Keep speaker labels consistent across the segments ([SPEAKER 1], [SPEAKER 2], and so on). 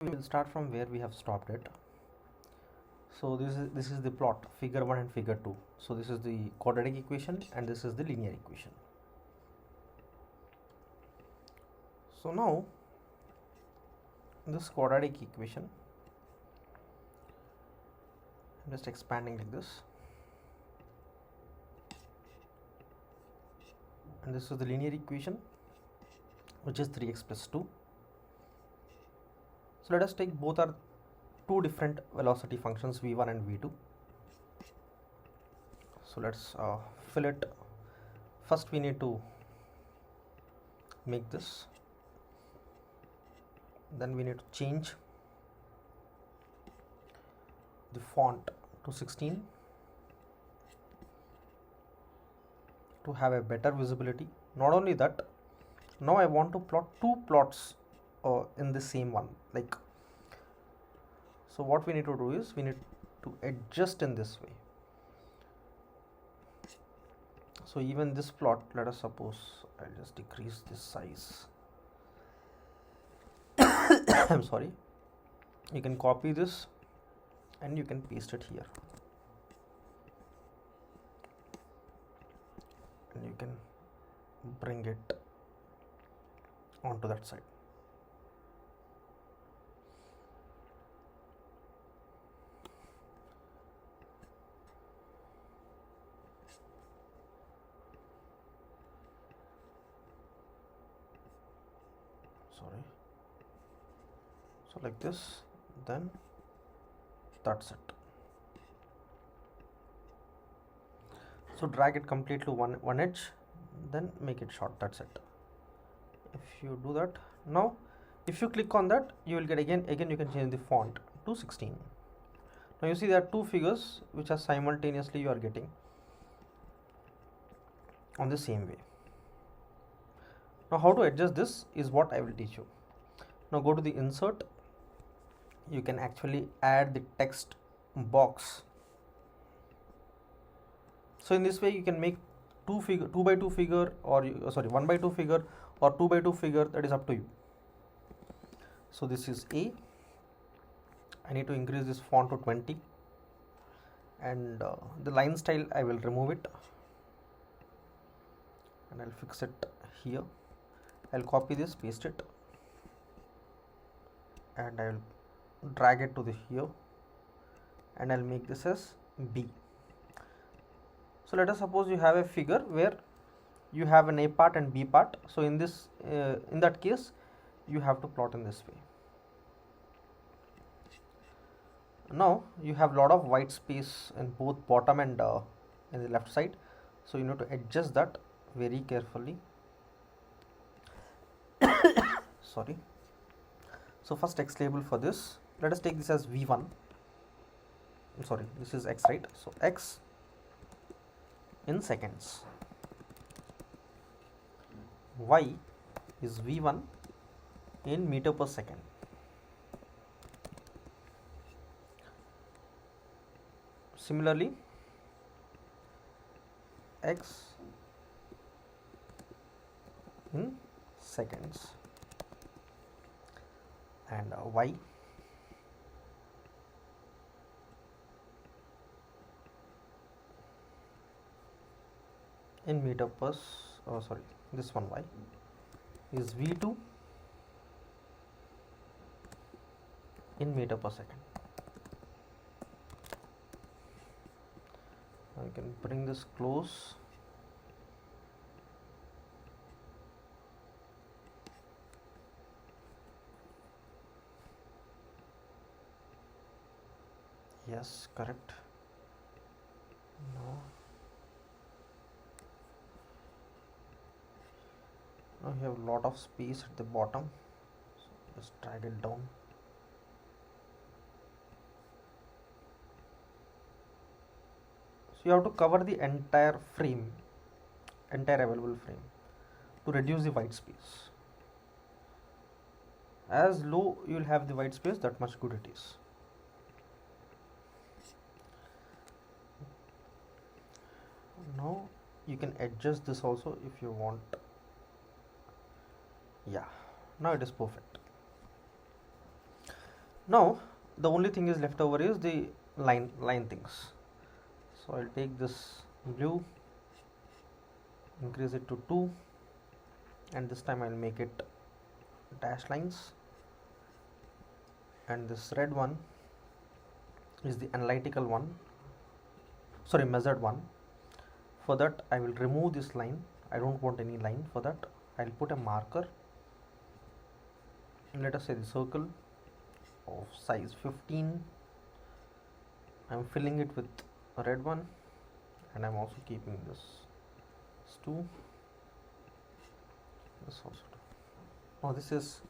[SPEAKER 1] We will start from where we have stopped it. So this is the plot, figure 1 and figure 2. So this is the quadratic equation and this is the linear equation. So now this quadratic equation, I'm just expanding like this, and this is the linear equation, which is 3x plus 2. So let us take both are two different velocity functions, v1 and v2. So let's fill it. First we need to make this, then we need to change the font to 16 to have a better visibility. Not only that, now I want to plot two plots in the same one, like, so what we need to do is we need to adjust in this way. So even this plot, let us suppose I'll just decrease this size. I'm sorry. You can copy this and you can paste it here, and you can bring it onto that side. Sorry. So like this, then that's it. So drag it completely to one edge, then make it short. That's it. If you do that, now if you click on that, you will get again you can change the font to 16. Now you see there are two figures which are simultaneously you are getting on the same way. Now how to adjust this is what I will teach you. Now go to the insert. You can actually add the text box. So in this way you can make 2 by 2 figure, or 1 by 2 figure or 2 by 2 figure, that is up to you. So this is A. I need to increase this font to 20, and the line style I will remove it and I'll fix it here. I'll copy this, paste it, and I will drag it to the here, and I'll make this as B. So let us suppose you have a figure where you have an A part and B part. So in this in that case you have to plot in this way. Now you have lot of white space in both bottom and in the left side, so you need to adjust that very carefully. Sorry. So first x label for this, let us take this as v1. I'm sorry, this is x, right? So x in seconds, y is v1 in meter per second. Similarly, x in seconds, and y in meter per this one y is v2 in meter per second. I can bring this close. Yes, correct. Now you have a lot of space at the bottom, so just drag it down. So you have to cover the entire frame, entire available frame, to reduce the white space. As low you will have the white space, that much good it is. Now you can adjust this also if you want. Yeah, now it is perfect. Now the only thing is left over is the line things. So I'll take this blue, increase it to 2, and this time I'll make it dash lines, and this red one is the analytical one, sorry, measured one. For that I will remove this line. I don't want any line. For that I'll put a marker, and let us say the circle of size 15. I'm filling it with a red one, and I'm also keeping this 2, this also 2. Now this is,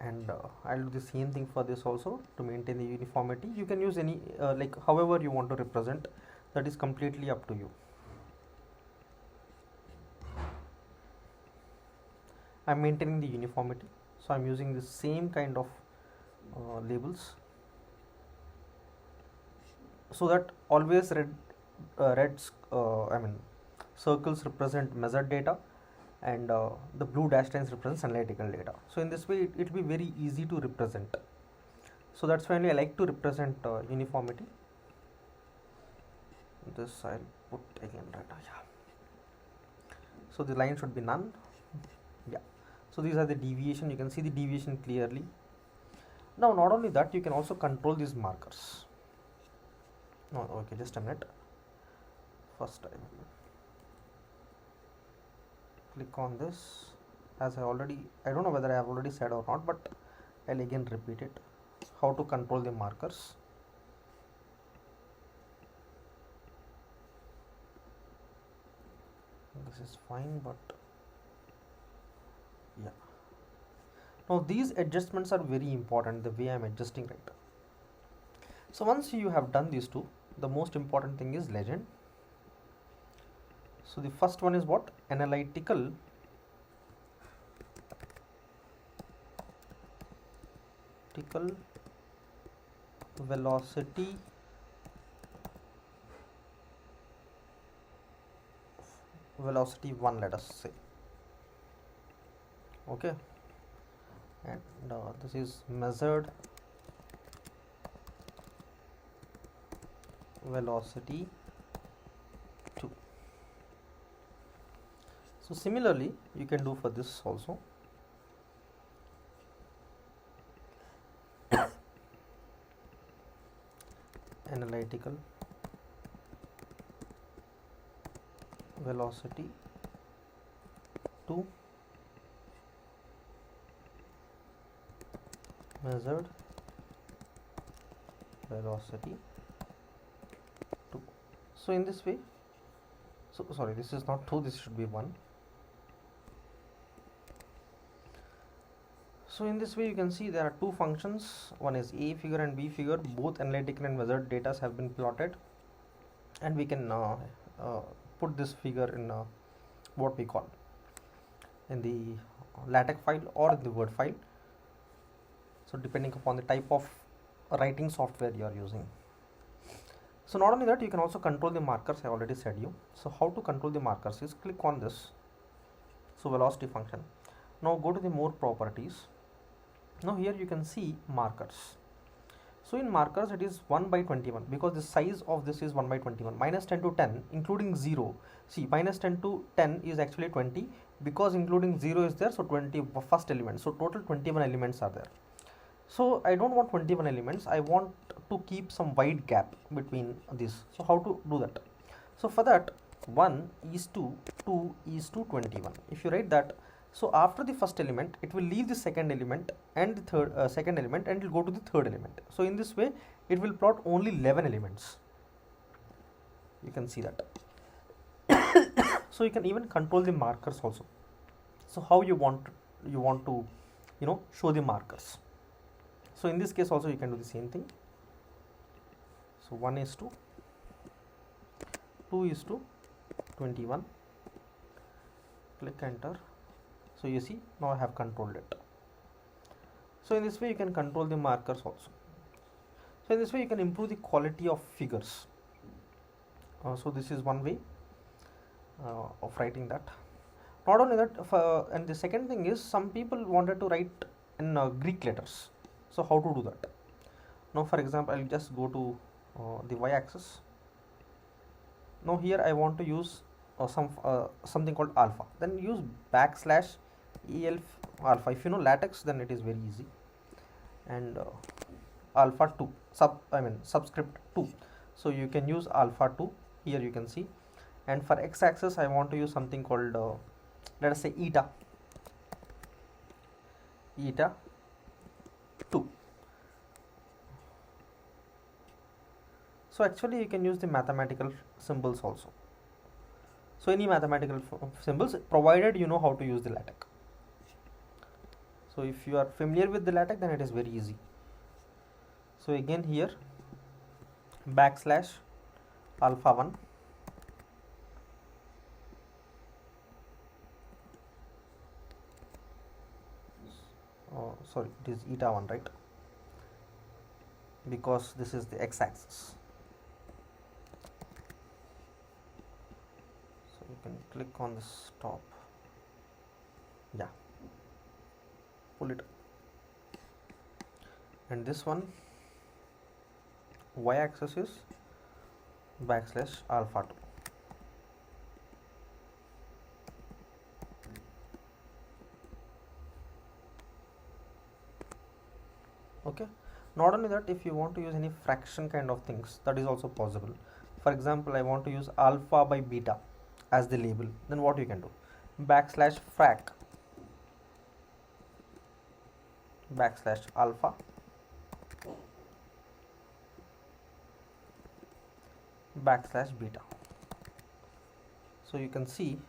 [SPEAKER 1] and I'll do the same thing for this also to maintain the uniformity. You can use any like however you want to represent, that is completely up to you. I'm maintaining the uniformity, so I'm using the same kind of labels, so that always circles represent measured data, and the blue dash lines represents analytical data. So in this way it will be very easy to represent. So that's why I like to represent uniformity. This I'll put again right. Yeah. So the line should be none. Yeah. So these are the deviation. You can see the deviation clearly. Now not only that, you can also control these markers. No, okay, just a minute. First I will click on this, as I don't know whether I have already said or not, but I'll again repeat it, how to control the markers. This is fine, but yeah. Now these adjustments are very important, the way I am adjusting right. So once you have done these two, the most important thing is legend. So the first one is what? Analytical velocity velocity 1, let us say. Okay, and this is measured velocity 2. So similarly you can do for this also. Analytical velocity 2, measured velocity 2. So in this way, so sorry, this is not 2, this should be 1. So in this way you can see there are two functions, one is A figure and B figure, both analytical and measured data have been plotted, and we can put this figure in what we call in the LaTeX file or in the Word file, so depending upon the type of writing software you are using. So not only that, you can also control the markers, I already said you. So how to control the markers is click on this, so velocity function. Now go to the more properties. Now here you can see markers. So in markers it is 1 by 21, because the size of this is 1 by 21, minus 10 to 10 including 0. See, minus 10 to 10 is actually 20, because including 0 is there, so 20 first element, so total 21 elements are there. So I don't want 21 elements, I want to keep some wide gap between this. So how to do that? So for that, 1 is to 2 is to 21. If you write that, so after the first element it will leave the second element and the third second element, and it will go to the third element. So in this way it will plot only 11 elements. You can see that. So you can even control the markers also. So how you want to show the markers. So in this case also you can do the same thing. So 1 is to 2 is to 21. Click enter. So you see, now I have controlled it. So in this way you can control the markers also. So in this way you can improve the quality of figures. So this is one way of writing that. Not only that, and the second thing is, some people wanted to write in Greek letters. So how to do that? Now for example, I'll just go to the y-axis. Now here I want to use something called alpha. Then use backslash el alpha. If you know latex, then it is very easy. And alpha 2 subscript 2. So you can use alpha 2 here, you can see. And for x-axis I want to use something called let us say eta 2. So actually you can use the mathematical symbols also. So any mathematical symbols, provided you know how to use the LaTeX. So if you are familiar with the LaTeX, then it is very easy. So again here backslash alpha 1, sorry, it is eta 1, right? Because this is the x-axis. So you can click on this top, yeah, pull it, and this one y-axis is backslash alpha 2. Okay, not only that, if you want to use any fraction kind of things, that is also possible. For example, I want to use alpha by beta as the label, then what you can do, backslash frac backslash alpha backslash beta. So you can see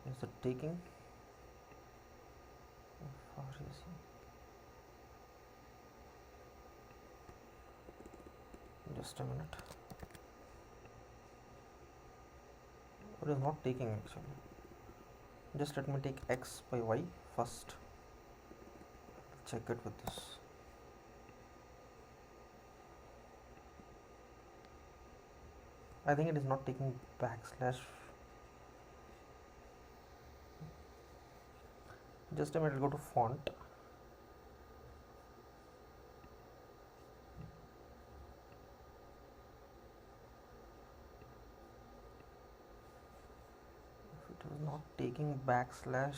[SPEAKER 1] is it taking just a minute, it is not taking actually. Just let me take x by y first, check it with this. I think it is not taking backslash. Just a minute, go to font. If it is not taking backslash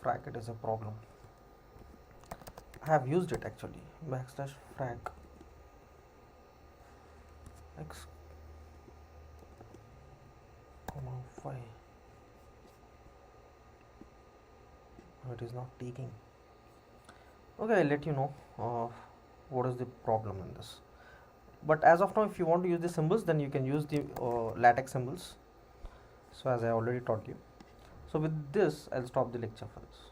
[SPEAKER 1] frac, it is a problem. I have used it actually, backslash frac x comma y. It is not taking. Okay, I'll let you know what is the problem in this. But as of now, if you want to use the symbols, then you can use the LaTeX symbols. So as I already taught you. So with this, I'll stop the lecture for this.